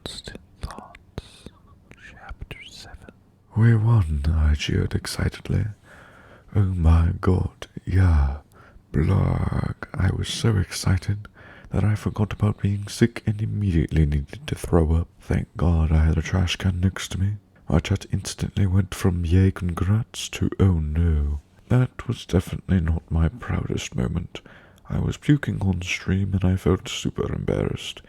Constant Thoughts, Chapter 7. We won, I cheered excitedly. Oh my god, yeah, blag. I was so excited that I forgot about being sick and immediately needed to throw up. Thank God I had a trash can next to me. My chat instantly went from yay congrats to oh no. That was definitely not my proudest moment. I was puking on stream and I felt super embarrassed.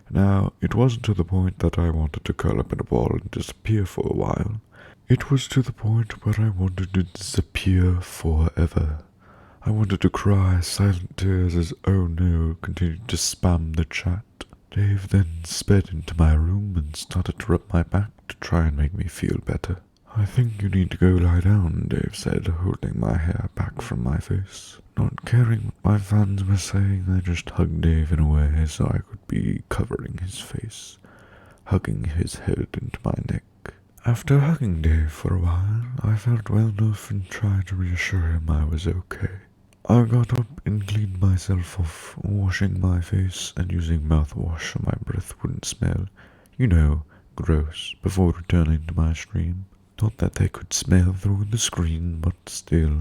Now, it wasn't to the point that I wanted to curl up in a ball and disappear for a while. It was to the point where I wanted to disappear forever. I wanted to cry silent tears as oh no continued to spam the chat. Dave then sped into my room and started to rub my back to try and make me feel better. I think you need to go lie down, Dave said, holding my hair back from my face. Not caring what my fans were saying, I just hugged Dave in a way so I could be covering his face, hugging his head into my neck. After hugging Dave for a while, I felt well enough and tried to reassure him I was okay. I got up and cleaned myself off, washing my face and using mouthwash so my breath wouldn't smell, gross, before returning to my stream. Not that they could smell through the screen, but still.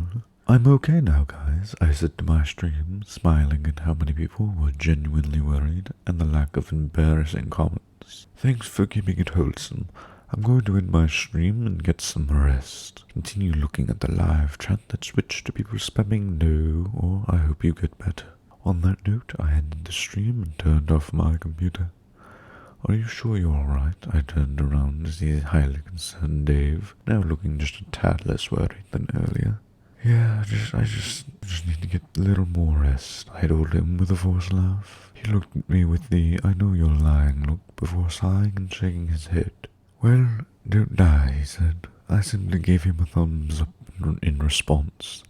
I'm okay now, guys, I said to my stream, smiling at how many people were genuinely worried and the lack of embarrassing comments. Thanks for keeping it wholesome. I'm going to end my stream and get some rest. Continue looking at the live chat that switched to people spamming no, or I hope you get better. On that note, I ended the stream and turned off my computer. Are you sure you're alright? I turned around to see a highly concerned Dave, now looking just a tad less worried than earlier. Yeah, I just need to get a little more rest, I told him with a forced laugh. He looked at me with the I know you're lying look before sighing and shaking his head. Well, don't die, he said. I simply gave him a thumbs up in response.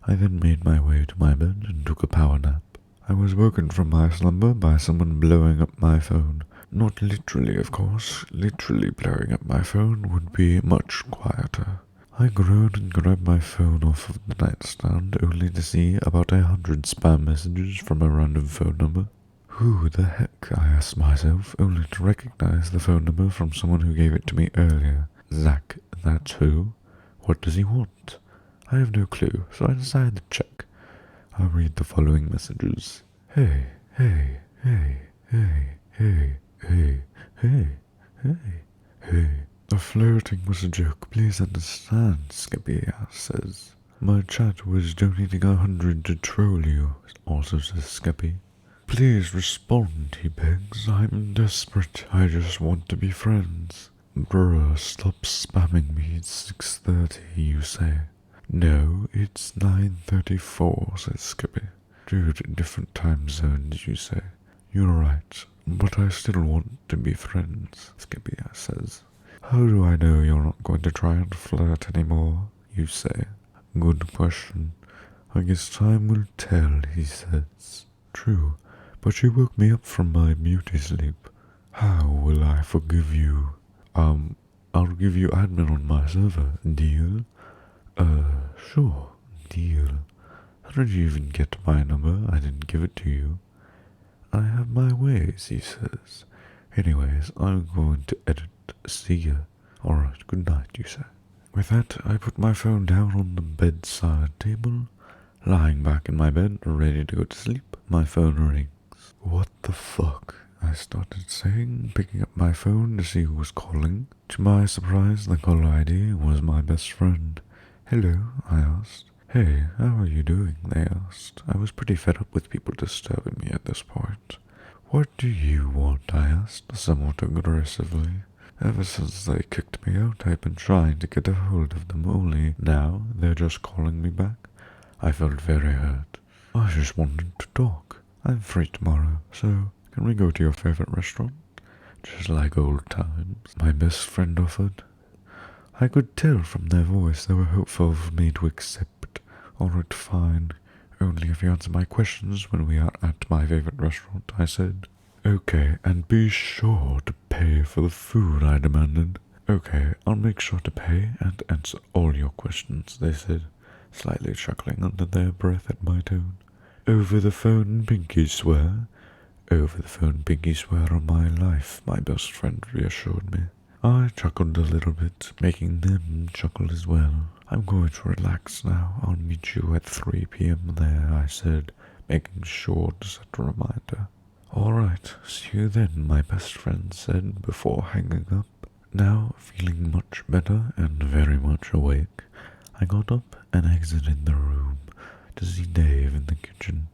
I then made my way to my bed and took a power nap. I was woken from my slumber by someone blowing up my phone. Not literally, of course. Literally blowing up my phone would be much quieter. I groaned and grabbed my phone off of the nightstand, only to see about 100 spam messages from a random phone number. Who the heck, I asked myself, only to recognize the phone number from someone who gave it to me earlier. Zach, that's who? What does he want? I have no clue, so I decided to check. I read the following messages. Hey, hey, hey, hey, hey. Hey, hey, hey, hey. The flirting was a joke, please understand, Skippy says. My chat was donating 100 to troll you, also says Skippy. Please respond, he begs. I'm desperate. I just want to be friends. Bruh, stop spamming me. It's 6:30, you say. No, it's 9:34, says Skippy. Dude, different time zones, you say. You're right. But I still want to be friends, Skippy says. How do I know you're not going to try and flirt anymore, you say? Good question. I guess time will tell, he says. True, but you woke me up from my beauty sleep. How will I forgive you? I'll give you admin on my server, deal? Sure, deal. How did you even get my number? I didn't give it to you. I have my ways, he says. Anyways, I'm going to edit. See ya. Alright, good night, you say. With that, I put my phone down on the bedside table. Lying back in my bed, ready to go to sleep, my phone rings. What the fuck? I started saying, picking up my phone to see who was calling. To my surprise, the caller ID was my best friend. Hello, I asked. Hey, how are you doing? They asked. I was pretty fed up with people disturbing me at this point. What do you want? I asked, somewhat aggressively. Ever since they kicked me out, I've been trying to get a hold of them, only now they're just calling me back. I felt very hurt. I just wanted to talk. I'm free tomorrow, so can we go to your favorite restaurant? Just like old times, my best friend offered. I could tell from their voice they were hopeful for me to accept. Alright, fine. Only if you answer my questions when we are at my favorite restaurant, I said. Okay, and be sure to pay for the food, I demanded. Okay, I'll make sure to pay and answer all your questions, they said, slightly chuckling under their breath at my tone. Over the phone, Pinky swear. Over the phone, Pinky swear on my life, my best friend reassured me. I chuckled a little bit, making them chuckle as well. I'm going to relax now. I'll meet you at 3 p.m. there, I said, making sure to set a reminder. All right, see you then, my best friend said before hanging up. Now, feeling much better and very much awake, I got up and exited the room to see Dave in the kitchen.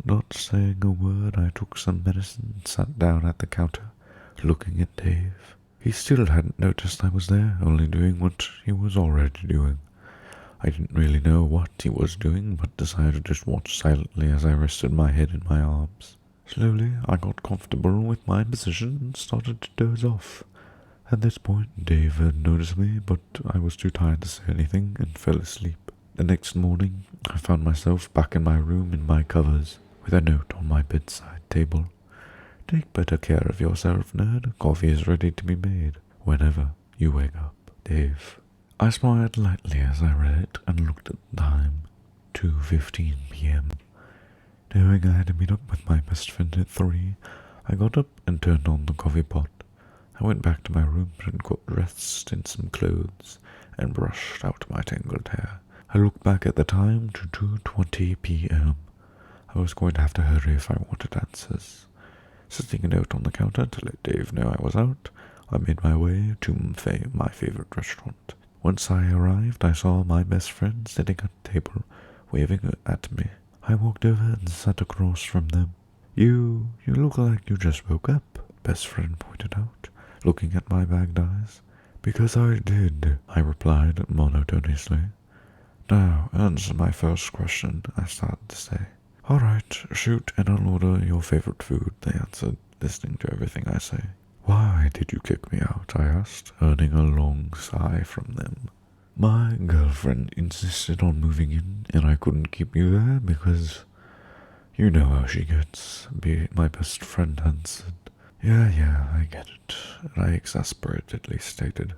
Not saying a word, I took some medicine and sat down at the counter, looking at Dave. He still hadn't noticed I was there, only doing what he was already doing. I didn't really know what he was doing, but decided to just watch silently as I rested my head in my arms. Slowly, I got comfortable with my position and started to doze off. At this point, Dave had noticed me, but I was too tired to say anything and fell asleep. The next morning, I found myself back in my room in my covers, with a note on my bedside table. Take better care of yourself, nerd. Coffee is ready to be made whenever you wake up. Dave. I smiled lightly as I read it and looked at the time. 2:15 p.m. Knowing I had to meet up with my best friend at 3, I got up and turned on the coffee pot. I went back to my room and got dressed in some clothes and brushed out my tangled hair. I looked back at the time to 2:20 p.m. I was going to have to hurry if I wanted answers. Setting a note on the counter to let Dave know I was out, I made my way to my favorite restaurant. Once I arrived, I saw my best friend sitting at the table, waving at me. I walked over and sat across from them. You look like you just woke up, best friend pointed out, looking at my bagged eyes. Because I did, I replied monotonously. Now, answer my first question, I started to say. All right, shoot and I'll order your favorite food, they answered, listening to everything I say. Why did you kick me out, I asked, earning a long sigh from them. My girlfriend insisted on moving in, and I couldn't keep you there because you know how she gets, my best friend answered. Yeah, I get it, I exasperatedly stated.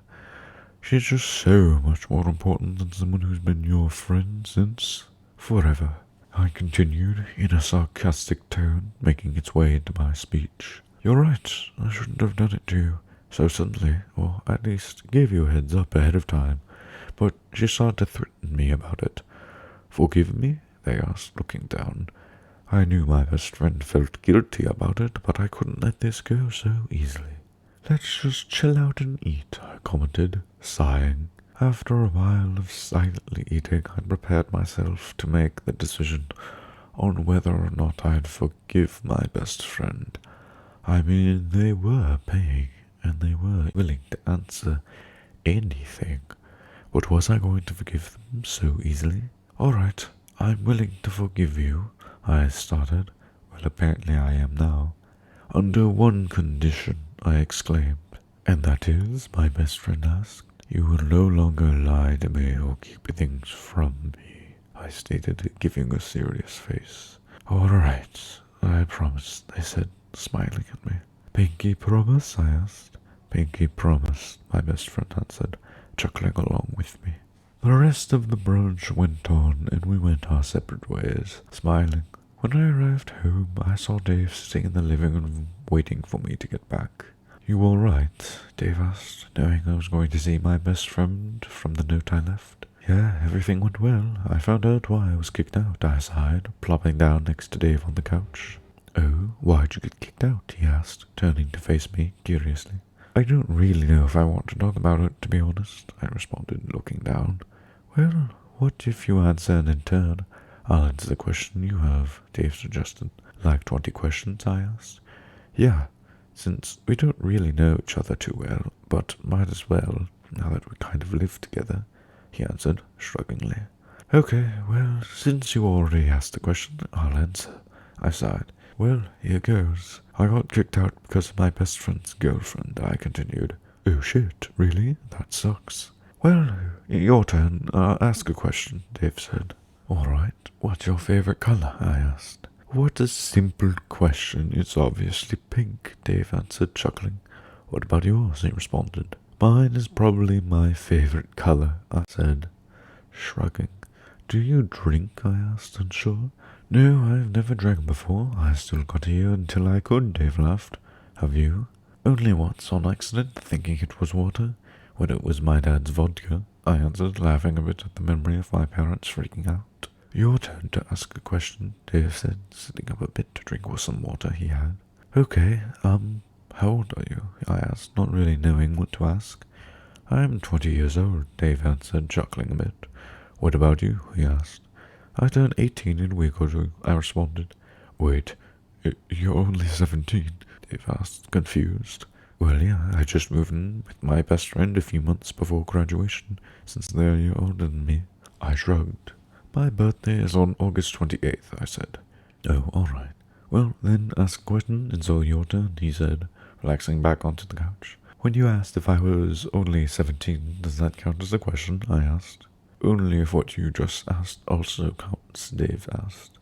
She's just so much more important than someone who's been your friend since forever. I continued, in a sarcastic tone, making its way into my speech. You're right, I shouldn't have done it to you so suddenly, or at least gave you a heads up ahead of time, but she started to threaten me about it. Forgive me? They asked, looking down. I knew my best friend felt guilty about it, but I couldn't let this go so easily. Let's just chill out and eat, I commented, sighing. After a while of silently eating, I prepared myself to make the decision on whether or not I'd forgive my best friend. I mean, they were paying, and they were willing to answer anything. But was I going to forgive them so easily? All right, I'm willing to forgive you, I started. Well, apparently I am now. Under one condition, I exclaimed. And that is, my best friend asked. You will no longer lie to me or keep things from me, I stated, giving a serious face. All right, I promise, they said, smiling at me. Pinky promise, I asked. Pinky promise, my best friend answered, chuckling along with me. The rest of the brunch went on, and we went our separate ways, smiling. When I arrived home, I saw Dave sitting in the living room, waiting for me to get back. You all right? Dave asked, knowing I was going to see my best friend from the note I left. Yeah, everything went well. I found out why I was kicked out, I sighed, plopping down next to Dave on the couch. Oh, why'd you get kicked out? He asked, turning to face me curiously. I don't really know if I want to talk about it, to be honest, I responded, looking down. Well, what if you answer and in turn I'll answer the question you have, Dave suggested. Like 20 questions, I asked. Yeah, since we don't really know each other too well, but might as well, now that we kind of live together, he answered, shruggingly. Okay, well, since you already asked the question, I'll answer, I sighed. Well, here goes. I got kicked out because of my best friend's girlfriend, I continued. Oh shit, really? That sucks. Well, your turn. Ask a question, Dave said. Alright, what's your favorite color? I asked. What a simple question. It's obviously pink, Dave answered, chuckling. What about yours? He responded. Mine is probably my favorite color, I said, shrugging. Do you drink? I asked, unsure. No, I've never drank before. I still got here until I could, Dave laughed. Have you? Only once, on accident, thinking it was water, when it was my dad's vodka, I answered, laughing a bit at the memory of my parents freaking out. Your turn to ask a question, Dave said, sitting up a bit to drink some water he had. Okay, how old are you? I asked, not really knowing what to ask. I'm 20 years old, Dave answered, chuckling a bit. What about you? He asked. I turned 18 in a week or two, I responded. Wait, you're only 17? Dave asked, confused. Well, yeah, I just moved in with my best friend a few months before graduation, since they're a year older than me. I shrugged. My birthday is on August 28th, I said. Oh, alright. Well, then ask a question, it's all your turn, he said, relaxing back onto the couch. When you asked if I was only 17, does that count as a question? I asked. Only if what you just asked also counts, Dave asked.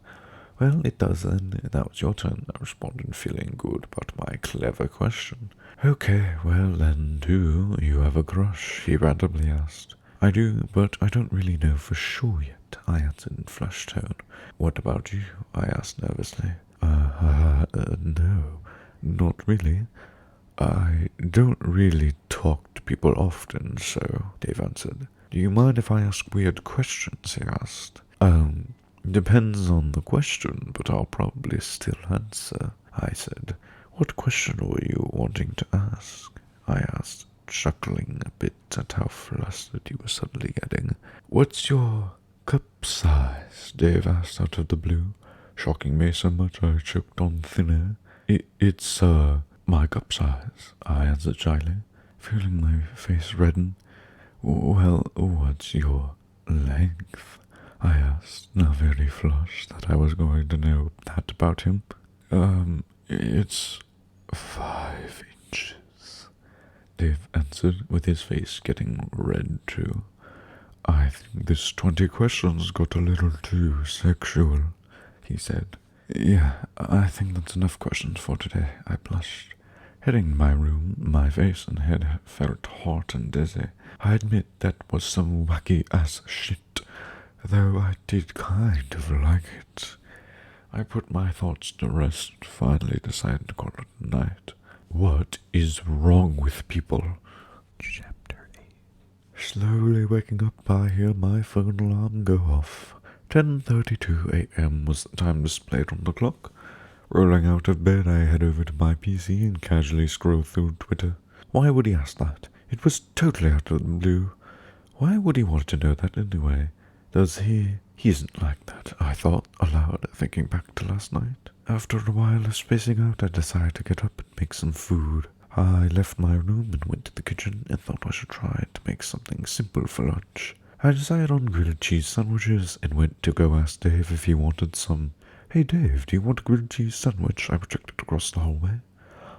Well, it does then. That was your turn, I responded, feeling good about my clever question. Okay, well then, do you have a crush? He randomly asked. I do, but I don't really know for sure yet, I answered in flushed tone. What about you? I asked nervously. No, not really. I don't really talk to people often, so, Dave answered. Do you mind if I ask weird questions? He asked. Depends on the question, but I'll probably still answer, I said. What question were you wanting to ask? I asked, chuckling a bit at how flustered he was suddenly getting. What's your cup size? Dave asked out of the blue, shocking me so much I choked on thin air. It's my cup size, I answered shyly, feeling my face redden. Well, what's your length? I asked, now very flushed that I was going to know that about him. It's 5 inches, Dave answered, with his face getting red too. I think this 20 questions got a little too sexual, he said. Yeah, I think that's enough questions for today, I blushed. Heading to my room, my face and head felt hot and dizzy. I admit that was some wacky-ass shit, though I did kind of like it. I put my thoughts to rest and finally decided to call it a night. What is wrong with people? Chapter 8. Slowly waking up, I hear my phone alarm go off. 10:32 a.m. was the time displayed on the clock. Rolling out of bed, I head over to my PC and casually scroll through Twitter. Why would he ask that? It was totally out of the blue. Why would he want to know that anyway? Does he? He isn't like that, I thought aloud, thinking back to last night. After a while of spacing out, I decided to get up and make some food. I left my room and went to the kitchen and thought I should try to make something simple for lunch. I decided on grilled cheese sandwiches and went to go ask Dave if he wanted some. Hey Dave, do you want a grilled cheese sandwich? I projected across the hallway.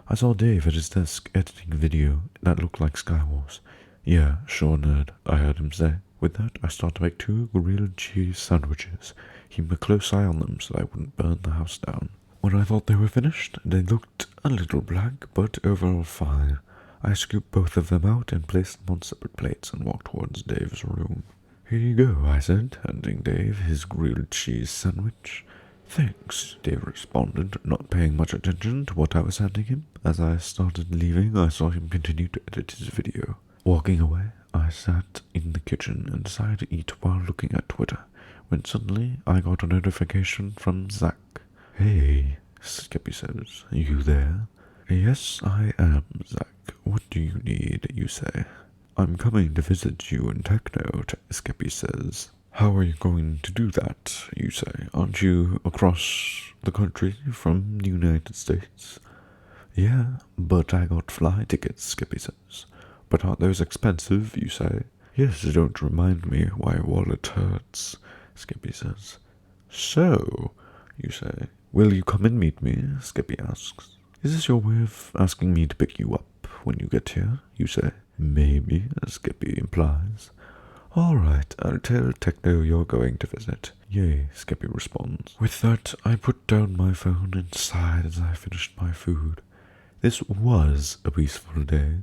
I saw Dave at his desk editing a video that looked like Skywars. Yeah, sure nerd, I heard him say. With that, I started to make 2 grilled cheese sandwiches, keeping a close eye on them so I wouldn't burn the house down. When I thought they were finished, they looked a little black, but overall fine. I scooped both of them out and placed them on separate plates and walked towards Dave's room. Here you go, I said, handing Dave his grilled cheese sandwich. Thanks, Dave responded, not paying much attention to what I was handing him. As I started leaving, I saw him continue to edit his video. Walking away, I sat in the kitchen and decided to eat while looking at Twitter, when suddenly I got a notification from Zach. Hey, Skippy says, you there? Yes, I am, Zach. What do you need, you say? I'm coming to visit you in Techno, Skippy says. How are you going to do that, you say? Aren't you across the country from the United States? Yeah, but I got fly tickets, Skippy says. But aren't those expensive, you say? Yes, don't remind me why wallet hurts, Skippy says. So, you say. Will you come and meet me, Skippy asks. Is this your way of asking me to pick you up when you get here, you say? Maybe, Skippy implies. Alright, I'll tell Techno you're going to visit. Yay, Skippy responds. With that, I put down my phone and sighed as I finished my food. This was a peaceful day.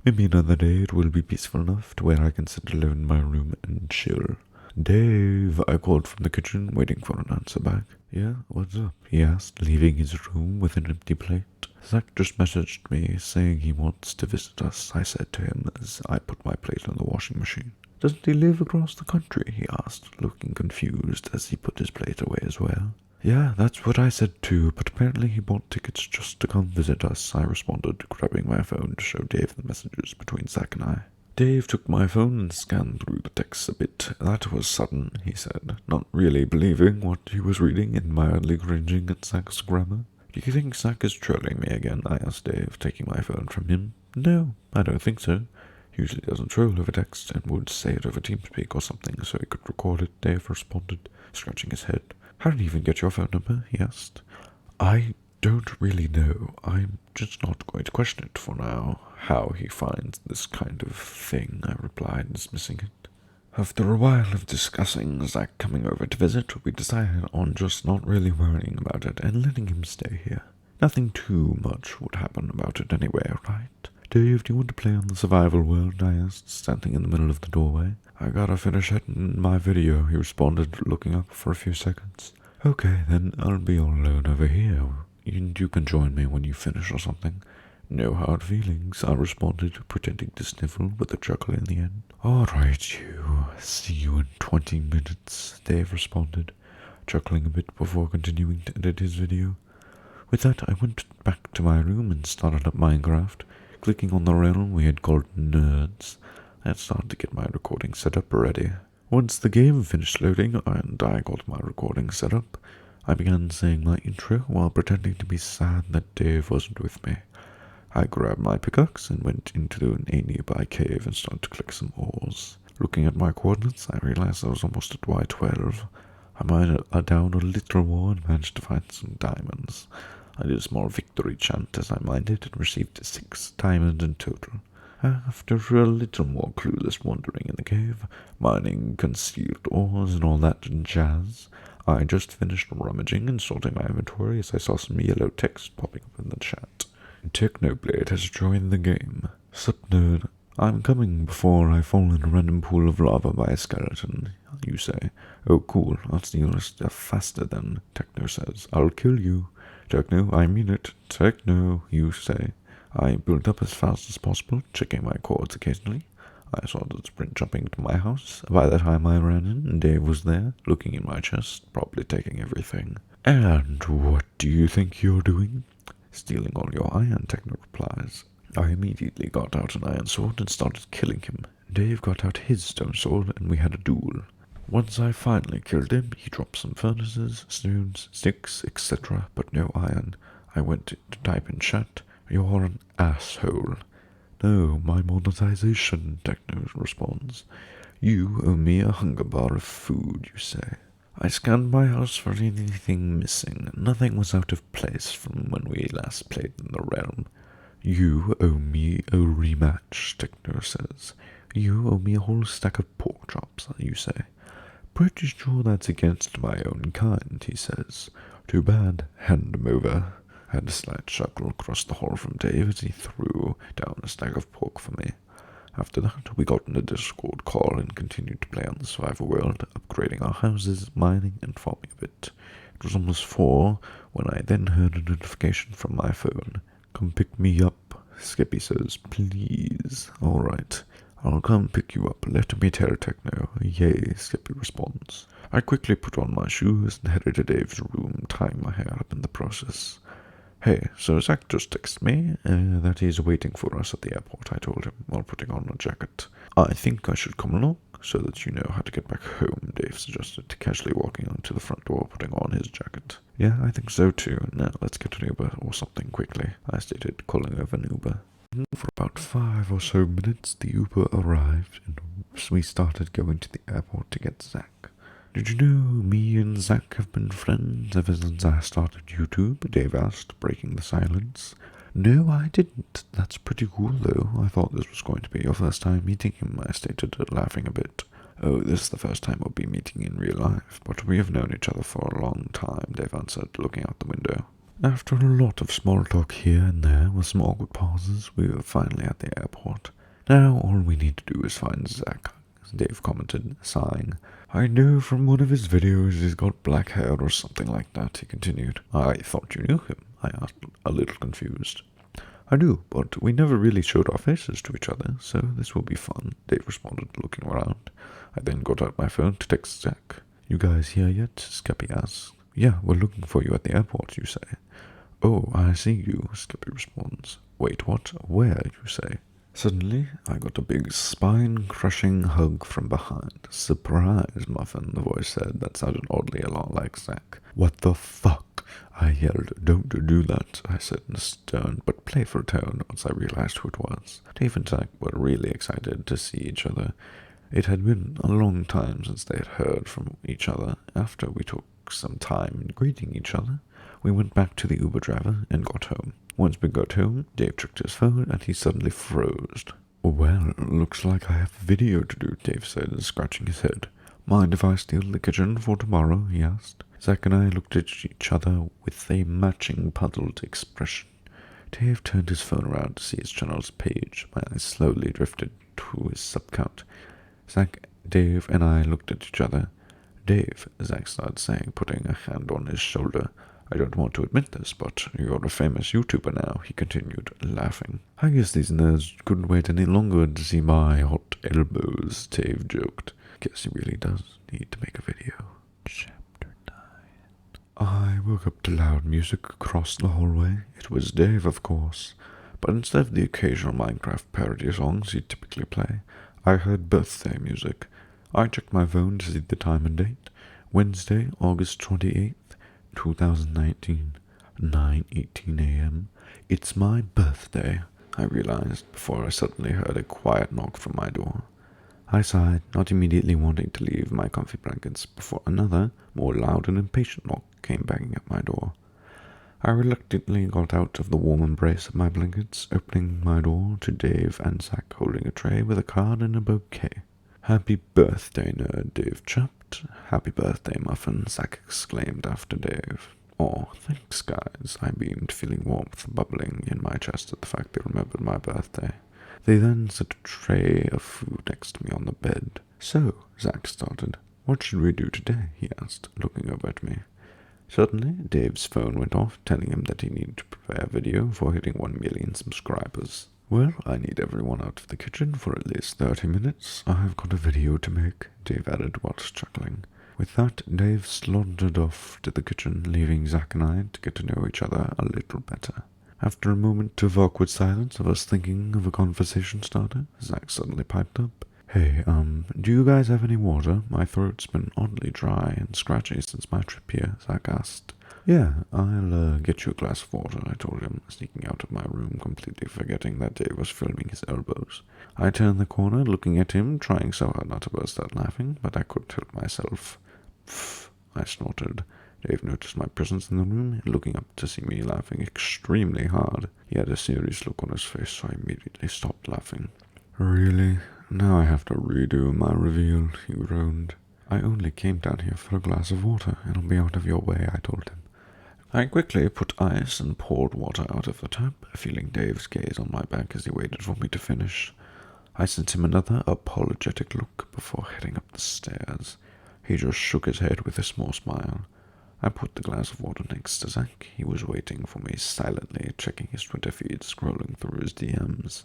Maybe another day it will be peaceful enough to where I can sit alone in my room and chill. Dave, I called from the kitchen, waiting for an answer back. Yeah, what's up? He asked, leaving his room with an empty plate. Zach just messaged me, saying he wants to visit us, I said to him as I put my plate in the washing machine. Doesn't he live across the country? He asked, looking confused as he put his plate away as well. Yeah, that's what I said too, but apparently he bought tickets just to come visit us, I responded, grabbing my phone to show Dave the messages between Zach and I. Dave took my phone and scanned through the texts a bit. That was sudden, he said, not really believing what he was reading and mildly cringing at Zach's grammar. Do you think Zach is trolling me again? I asked Dave, taking my phone from him. No, I don't think so. He usually doesn't troll over text and would say it over TeamSpeak or something so he could record it, Dave responded, scratching his head. How did he even get your phone number? He asked. I don't really know. I'm just not going to question it for now. How he finds this kind of thing, I replied, dismissing it. After a while of discussing Zach coming over to visit, we decided on just not really worrying about it and letting him stay here. Nothing too much would happen about it anyway, right? Dave, do you want to play on the survival world? I asked, standing in the middle of the doorway. I gotta finish editing my video, he responded, looking up for a few seconds. Okay, then I'll be all alone over here. You can join me when you finish or something. No hard feelings, I responded, pretending to sniffle with a chuckle in the end. Alright, you. See you in 20 minutes, Dave responded, chuckling a bit before continuing to edit his video. With that, I went back to my room and started up Minecraft, clicking on the realm we had called Nerds. I had started to get my recording set up already. Once the game finished loading and I got my recording set up, I began saying my intro while pretending to be sad that Dave wasn't with me. I grabbed my pickaxe and went into a nearby cave and started to collect some ores. Looking at my coordinates, I realized I was almost at Y12. I mined down a little more and managed to find some diamonds. I did a small victory chant as I mined it and received 6 diamonds in total. After a little more clueless wandering in the cave, mining concealed ores and all that jazz, I just finished rummaging and sorting my inventory as I saw some yellow text popping up in the chat. Technoblade has joined the game. Sup nerd, I'm coming before I fall in a random pool of lava by a skeleton, you say. Oh cool, I'll steal your stuff faster than, Techno says. I'll kill you. Techno, I mean it. Techno, you say. I built up as fast as possible, checking my coords occasionally. I started sprint jumping to my house. By the time I ran in, Dave was there, looking in my chest, probably taking everything. And what do you think you're doing? Stealing all your iron, Techno replies. I immediately got out an iron sword and started killing him. Dave got out his stone sword and we had a duel. Once I finally killed him, he dropped some furnaces, stones, sticks, etc., but no iron. I went to type in chat, "You're an asshole." "No, my monetization," Techno responds. "You owe me a hunger bar of food," you say. I scanned my house for anything missing. Nothing was out of place from when we last played in the realm. "You owe me a rematch," Techno says. "You owe me a whole stack of pork chops," you say. "Pretty sure that's against my own kind," he says. "Too bad. Hand him over." I had a slight chuckle across the hall from Dave as he threw down a stack of pork for me. After that, we got in a Discord call and continued to play on the survival world, upgrading our houses, mining, and farming a bit. It was almost 4 when I then heard a notification from my phone. "Come pick me up," Skippy says. "Please." "Alright, I'll come pick you up. Let me tell Techno." "Yay," Skippy responds. I quickly put on my shoes and headed to Dave's room, tying my hair up in the process. "Hey, so Zach just texted me that he's waiting for us at the airport," I told him, while putting on a jacket. "I think I should come along, so that you know how to get back home," Dave suggested, casually walking onto the front door, putting on his jacket. "Yeah, I think so too. Now let's get an Uber or something quickly," I stated, calling over an Uber. For about 5 or so minutes, the Uber arrived, and we started going to the airport to get Zach. "Did you know me and Zach have been friends ever since I started YouTube?" Dave asked, breaking the silence. "No, I didn't. That's pretty cool, though. I thought this was going to be your first time meeting him," I stated, laughing a bit. "Oh, this is the first time we'll be meeting in real life, but we have known each other for a long time," Dave answered, looking out the window. After a lot of small talk here and there, with some awkward pauses, we were finally at the airport. Now all we need to do is find Zach. Dave commented, sighing. I know from one of his videos he's got black hair or something like that, he continued. I thought you knew him, I asked, a little confused. I do, but we never really showed our faces to each other, so this will be fun, Dave responded, looking around. I then got out my phone to text Zach. You guys here yet? Skeppy asked. Yeah, we're looking for you at the airport, you say. Oh, I see you, Skeppy responds. Wait, what? Where, you say? Suddenly, I got a big spine-crushing hug from behind. Surprise, Muffin, the voice said. That sounded oddly a lot like Zach. What the fuck? I yelled. Don't do that, I said in a stern but playful tone once I realized who it was. Dave and Zach were really excited to see each other. It had been a long time since they had heard from each other. After we took some time greeting each other, we went back to the Uber driver and got home. Once we got home, Dave checked his phone and he suddenly froze. Well, looks like I have video to do, Dave said, scratching his head. Mind if I steal the kitchen for tomorrow? He asked. Zach and I looked at each other with a matching puzzled expression. Dave turned his phone around to see his channel's page. My eyes slowly drifted to his sub-count. Zach, Dave, and I looked at each other. Dave, Zach started saying, putting a hand on his shoulder. I don't want to admit this, but you're a famous YouTuber now, he continued, laughing. I guess these nerds couldn't wait any longer to see my hot elbows, Dave joked. Guess he really does need to make a video. Chapter 9. I woke up to loud music across the hallway. It was Dave, of course, but instead of the occasional Minecraft parody songs he'd typically play, I heard birthday music. I checked my phone to see the time and date. Wednesday, August 28th, 2019, 9:18 a.m. It's my birthday, I realized before I suddenly heard a quiet knock from my door. I sighed, not immediately wanting to leave my comfy blankets before another, more loud and impatient knock came banging at my door. I reluctantly got out of the warm embrace of my blankets, opening my door to Dave and Zach holding a tray with a card and a bouquet. Happy birthday, nerd, Dave chirped. Happy birthday, Muffin, Zach exclaimed after Dave. Oh, thanks, guys, I beamed, feeling warmth bubbling in my chest at the fact they remembered my birthday. They then set a tray of food next to me on the bed. So, Zach started. What should we do today? He asked, looking over at me. Suddenly, Dave's phone went off, telling him that he needed to prepare a video for hitting 1 million subscribers. Well, I need everyone out of the kitchen for at least 30 minutes. I've got a video to make, Dave added whilst chuckling. With that, Dave slundered off to the kitchen, leaving Zach and I to get to know each other a little better. After a moment of awkward silence of us thinking of a conversation starter, Zach suddenly piped up. Hey, do you guys have any water? My throat's been oddly dry and scratchy since my trip here, Zach asked. Yeah, I'll get you a glass of water, I told him, sneaking out of my room, completely forgetting that Dave was filming his elbows. I turned the corner, looking at him, trying so hard not to burst out laughing, but I couldn't help myself. Pfft, I snorted. Dave noticed my presence in the room, looking up to see me laughing extremely hard. He had a serious look on his face, so I immediately stopped laughing. Really? Now I have to redo my reveal, he groaned. I only came down here for a glass of water. It'll be out of your way, I told him. I quickly put ice and poured water out of the tap, feeling Dave's gaze on my back as he waited for me to finish. I sent him another apologetic look before heading up the stairs. He just shook his head with a small smile. I put the glass of water next to Zach. He was waiting for me silently, checking his Twitter feed, scrolling through his DMs.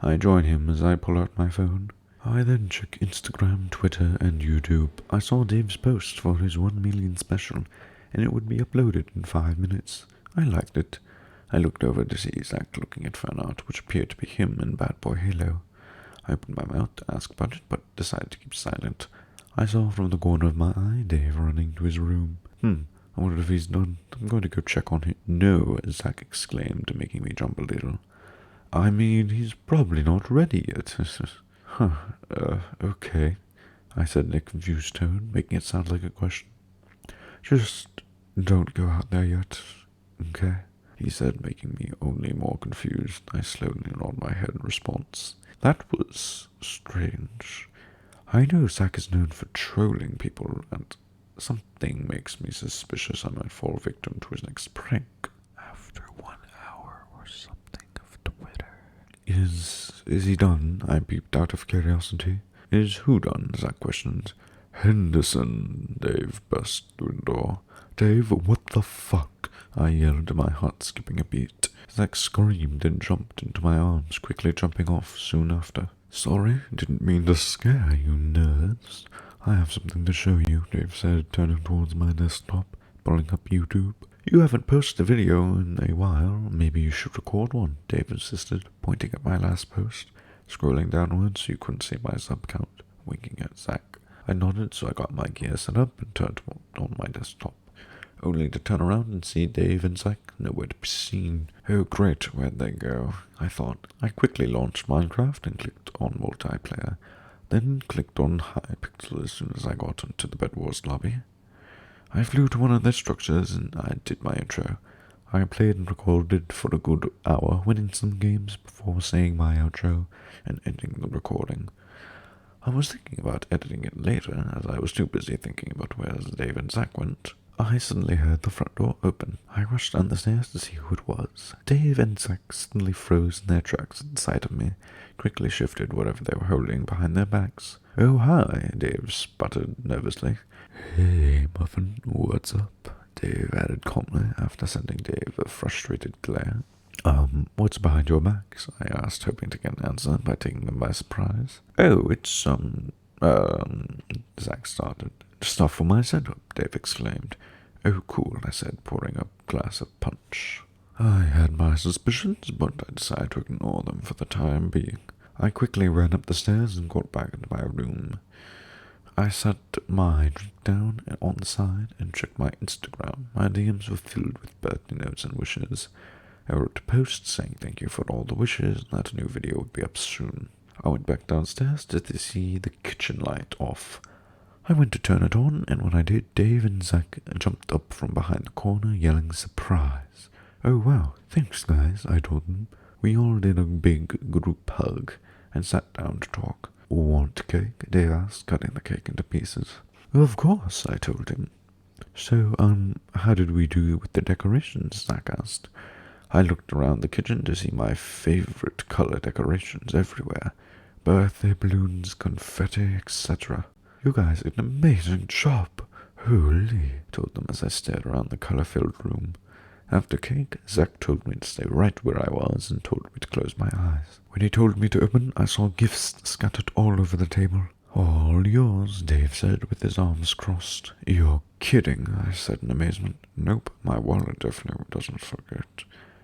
I join him as I pull out my phone. I then check Instagram, Twitter, and YouTube. I saw Dave's post for his 1 million special, and it would be uploaded in 5 minutes. I liked it. I looked over to see Zach looking at fan art, which appeared to be him in Bad Boy Halo. I opened my mouth to ask about it, but decided to keep silent. I saw from the corner of my eye Dave running to his room. I wonder if he's done. I'm going to go check on him. No, Zach exclaimed, making me jump a little. I mean, he's probably not ready yet. Okay, I said in a confused tone, making it sound like a question. Just don't go out there yet, okay? He said, making me only more confused. I slowly nodded my head in response. That was strange. I know Zach is known for trolling people, and something makes me suspicious I might fall victim to his next prank. After 1 hour or something of Twitter. Is he done? I peeped out of curiosity. Is who done? Zach questioned. Henderson, Dave burst through the door. Dave, what the fuck? I yelled, my heart skipping a beat. Zach screamed and jumped into my arms, quickly jumping off soon after. Sorry, didn't mean to scare you nerds. I have something to show you, Dave said, turning towards my desktop, pulling up YouTube. You haven't posted a video in a while. Maybe you should record one, Dave insisted, pointing at my last post. Scrolling downwards so you couldn't see my sub count, winking at Zach. I nodded, so I got my gear set up and turned on my desktop, only to turn around and see Dave and Zach nowhere to be seen. Oh great, where'd they go? I thought. I quickly launched Minecraft and clicked on multiplayer, then clicked on Hypixel as soon as I got into the Bed Wars lobby. I flew to one of their structures and I did my intro. I played and recorded for a good hour, winning some games before saying my outro and ending the recording. I was thinking about editing it later, as I was too busy thinking about where Dave and Zach went. I suddenly heard the front door open. I rushed down the stairs to see who it was. Dave and Zach suddenly froze in their tracks at sight of me, quickly shifted whatever they were holding behind their backs. Oh hi, Dave sputtered nervously. Hey, Muffin, what's up? Dave added calmly after sending Dave a frustrated glare. What's behind your backs? I asked, hoping to get an answer by taking them by surprise. Oh, it's, Zach started. Stuff for my setup, Dave exclaimed. Oh, cool, I said, pouring a glass of punch. I had my suspicions, but I decided to ignore them for the time being. I quickly ran up the stairs and got back into my room. I set my drink down on the side and checked my Instagram. My DMs were filled with birthday notes and wishes. I wrote a post saying thank you for all the wishes and that a new video would be up soon. I went back downstairs to see the kitchen light off. I went to turn it on, and when I did, Dave and Zach jumped up from behind the corner, yelling surprise. Oh wow, thanks guys, I told them. We all did a big group hug and sat down to talk. Want cake? Dave asked, cutting the cake into pieces. Of course, I told him. So, how did we do with the decorations? Zach asked. I looked around the kitchen to see my favorite color decorations everywhere. Birthday balloons, confetti, etc. You guys did an amazing job. Holy, told them as I stared around the color-filled room. After cake, Zach told me to stay right where I was and told me to close my eyes. When he told me to open, I saw gifts scattered all over the table. All yours, Dave said with his arms crossed. You're kidding, I said in amazement. Nope, my wallet definitely doesn't forget.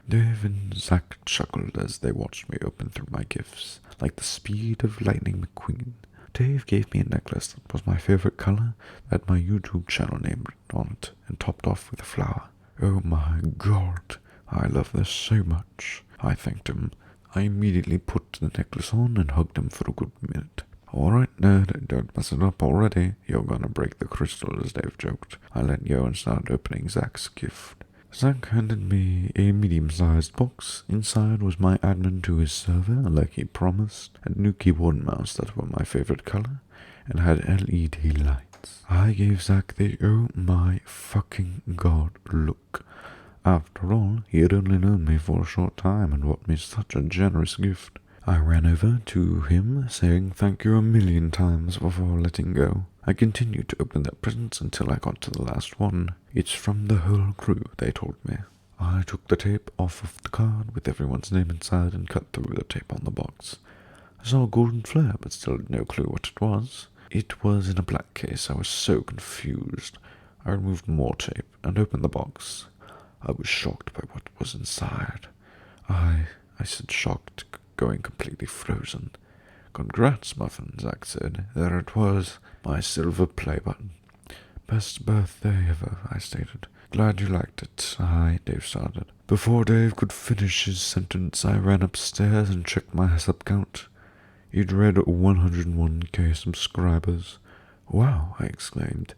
Dave and Zach chuckled as they watched me open through my gifts, like the speed of Lightning McQueen. Dave gave me a necklace that was my favorite color, that had my YouTube channel name written on it, and topped off with a flower. Oh my god, I love this so much. I thanked him. I immediately put the necklace on and hugged him for a good minute. Alright, nerd, don't mess it up already. You're gonna break the crystal, as Dave joked. I let go and started opening Zach's gift. Zach handed me a medium-sized box. Inside was my admin to his server, like he promised, and new keyboard and mouse that were my favorite color, and had LED lights. I gave Zach the oh my fucking god look. After all, he had only known me for a short time and brought me such a generous gift. I ran over to him, saying thank you a million times before letting go. I continued to open their presents until I got to the last one. It's from the whole crew, they told me. I took the tape off of the card with everyone's name inside and cut through the tape on the box. I saw a golden flare, but still had no clue what it was. It was in a black case. I was so confused. I removed more tape and opened the box. I was shocked by what was inside. I said shocked, going completely frozen. Congrats, Muffin, Zach said. There it was, my silver play button. Best birthday ever, I stated. Glad you liked it. Dave started. Before Dave could finish his sentence, I ran upstairs and checked my sub count. It read 101k subscribers. Wow, I exclaimed.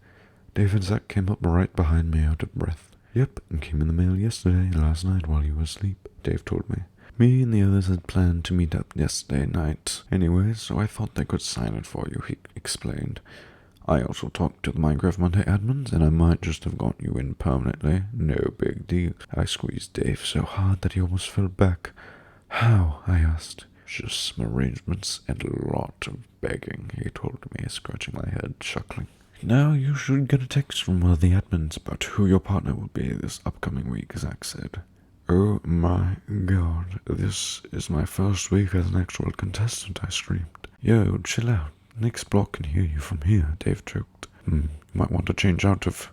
Dave and Zach came up right behind me out of breath. Yep, it came in the mail yesterday, last night while you were asleep, Dave told me. Me and the others had planned to meet up yesterday night anyway, so I thought they could sign it for you, he explained. I also talked to the Minecraft Monday admins, and I might just have got you in permanently. No big deal. I squeezed Dave so hard that he almost fell back. How? I asked. Just some arrangements and a lot of begging, he told me, scratching my head, chuckling. Now you should get a text from one of the admins about who your partner will be this upcoming week, Zach said. Oh my god, this is my first week as an actual contestant, I screamed. Yo, chill out. Nick's block can hear you from here, Dave joked. You might want to change out of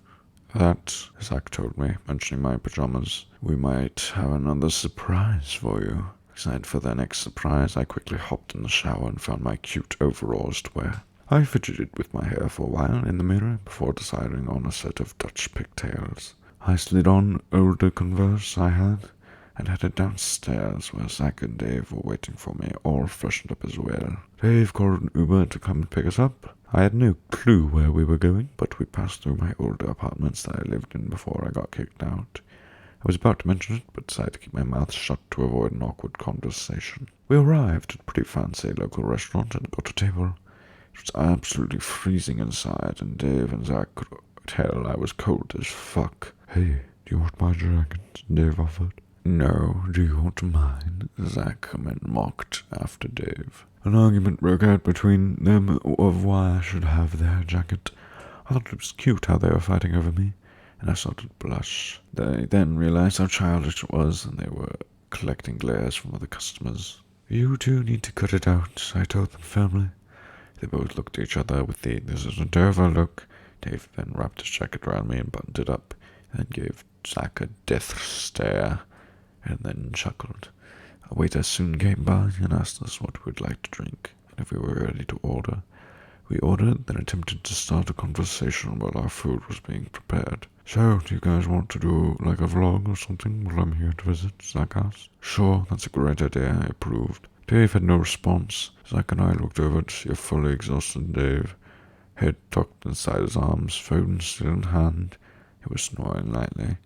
that, Zach told me, mentioning my pajamas. We might have another surprise for you. Excited for their next surprise, I quickly hopped in the shower and found my cute overalls to wear. I fidgeted with my hair for a while in the mirror before deciding on a set of Dutch pigtails. I slid on older Converse I had and headed downstairs where Zach and Dave were waiting for me, all freshened up as well. Dave called an Uber to come and pick us up. I had no clue where we were going, but we passed through my older apartments that I lived in before I got kicked out. I was about to mention it, but decided to keep my mouth shut to avoid an awkward conversation. We arrived at a pretty fancy local restaurant and got a table. It was absolutely freezing inside, and Dave and Zach could tell I was cold as fuck. Hey, do you want my jacket? Dave offered. No, do you want mine? Zach mocked after Dave. An argument broke out between them of why I should have their jacket. I thought it was cute how they were fighting over me, and I started to blush. They then realized how childish it was, and they were collecting glares from other customers. You two need to cut it out, I told them firmly. They both looked at each other with the "this isn't over" look. Dave then wrapped his jacket around me and buttoned it up, and gave Zach a death stare, and then chuckled. A waiter soon came by and asked us what we'd like to drink, and if we were ready to order. We ordered, then attempted to start a conversation while our food was being prepared. So, do you guys want to do like a vlog or something while I'm here to visit? Zach asked. Sure, that's a great idea, I approved. Dave had no response. Zach and I looked over to see a fully exhausted Dave, head tucked inside his arms, phone still in hand. He was snoring lightly.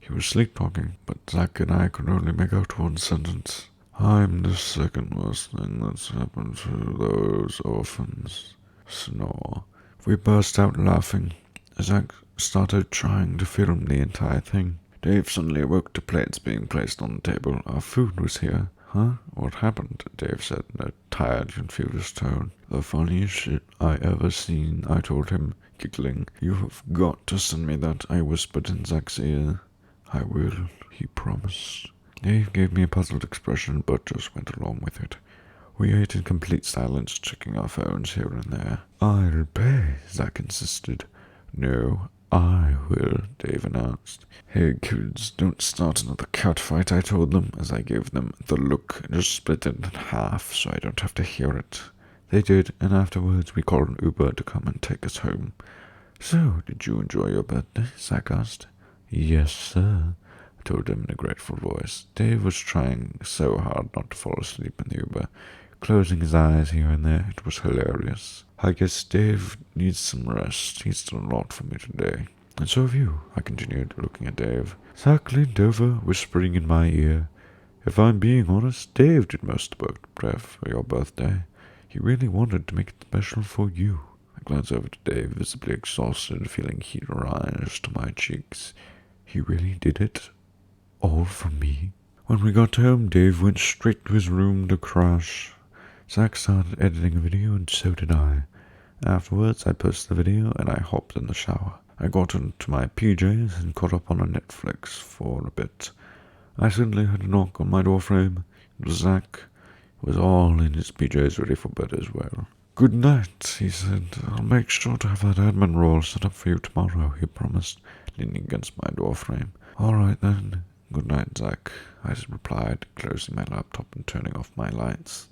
He was sleep-talking, but Zach and I could only make out one sentence. I'm the second worst thing that's happened to those orphans. Snore. We burst out laughing. Zach started trying to film the entire thing. Dave suddenly awoke to plates being placed on the table. Our food was here. Huh? What happened? Dave said in a tired, confused tone. The funniest shit I ever seen, I told him, giggling. You have got to send me that, I whispered in Zach's ear. I will, he promised. Dave gave me a puzzled expression, but just went along with it. We ate in complete silence, checking our phones here and there. I'll pay, Zach insisted. No, I will, Dave announced. Hey kids, don't start another catfight, I told them, as I gave them the look and just split it in half so I don't have to hear it. They did, and afterwards we called an Uber to come and take us home. So, did you enjoy your birthday? Zach asked. Yes, sir, I told him in a grateful voice. Dave was trying so hard not to fall asleep in the Uber, closing his eyes here and there. It was hilarious. I guess Dave needs some rest. He's done a lot for me today. And so have you, I continued, looking at Dave. Zach leaned over, whispering in my ear. If I'm being honest, Dave did most of the work prep for your birthday. He really wanted to make it special for you. I glanced over to Dave, visibly exhausted, feeling heat rise to my cheeks. He really did it? All for me? When we got home, Dave went straight to his room to crash. Zach started editing a video, and so did I. Afterwards, I posted the video, and I hopped in the shower. I got into my PJs and caught up on a Netflix for a bit. I suddenly heard a knock on my doorframe. It was Zach. He was all in his PJs, ready for bed as well. Good night, he said. I'll make sure to have that admin role set up for you tomorrow, he promised, leaning against my doorframe. All right then. Good night, Zach, I replied, closing my laptop and turning off my lights.